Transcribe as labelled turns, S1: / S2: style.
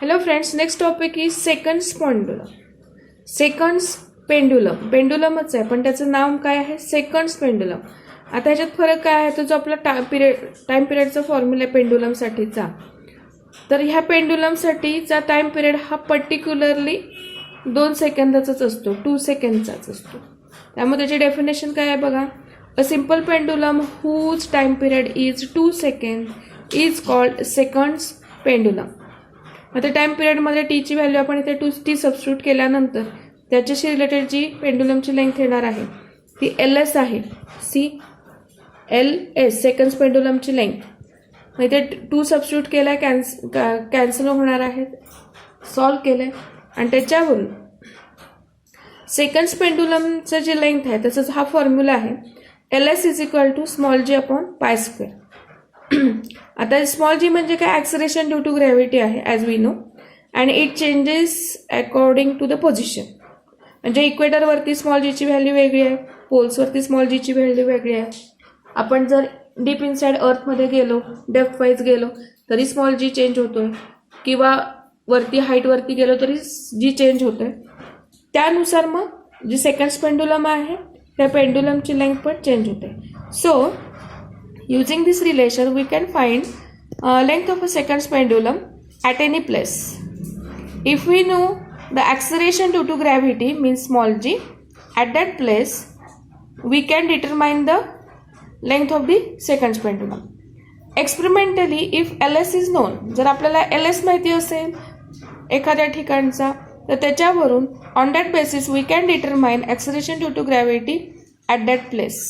S1: Hello friends, next topic is seconds pendulum. Seconds pendulum, पेंडुलमच आहे पण त्याचं नाव काय आहे, सेकंड्स पेंडुलम. आता ह्याच्यात फरक काय आहे, तो जो आपला टाइम पिरियडचा फॉर्म्युला आहे पेंडुलमसाठीचा. तर ह्या पेंडुलमसाठीचा टाइम पिरियड हा पर्टिक्युलरली 2 सेकंदाचाच असतो, 2 सेकंडचाच असतो. त्यामुळे त्याची डेफिनेशन काय आहे बघा, a simple pendulum whose time period is 2 second is called seconds pendulum. आता टाइम पिरियडमध्ये टीची व्हॅल्यू आपण इथे 2t सबस्टिट्यूट केल्यानंतर त्याच्याशी रिलेटेड जी पेंडुलमची लेंथ येणार आहे ती LS आहे. LS सेकंड्स पेंडुलमची लेंथ. मग इथे 2 सबस्टिट्यूट केलाय, कॅन्सल होणार आहे, सॉल्व केलंय आणि त्याच्यावरून सेकंड्स पेंडुलमचं जे लेंथ आहे त्याचा हा फॉर्म्युला आहे LS is equal to small g upon pi square. आता स्मॉल जी म्हणजे काय, ॲक्सलरेशन ड्यू टू ग्रॅव्हिटी आहे as we know, and it changes according to the position. म्हणजे इक्वेटरवरती स्मॉल जीची व्हॅल्यू वेगळी आहे, पोल्सवरती स्मॉल जीची व्हॅल्यू वेगळी आहे. आपण जर डीप इनसाइड अर्थमध्ये गेलो, डेप्थ वाईज गेलो तरी स्मॉल जी चेंज होतोय, किंवा वरती हाईटवरती गेलो तरी जी चेंज होतोय. त्यानुसार मग जी सेकंड्स पेंडुलम आहे त्या पेंडुलमची लेंथ पण चेंज होते. So using this relation we can find length of a seconds pendulum at any place. If we know the acceleration due to gravity means small g, at that place we can determine the length of the seconds pendulum. Experimentally if LS is known, जर आपल्याला LS माहिती असेल एखाद्या ठिकाणचा तर त्याच्यावरून on that basis we can determine acceleration due to gravity at that place.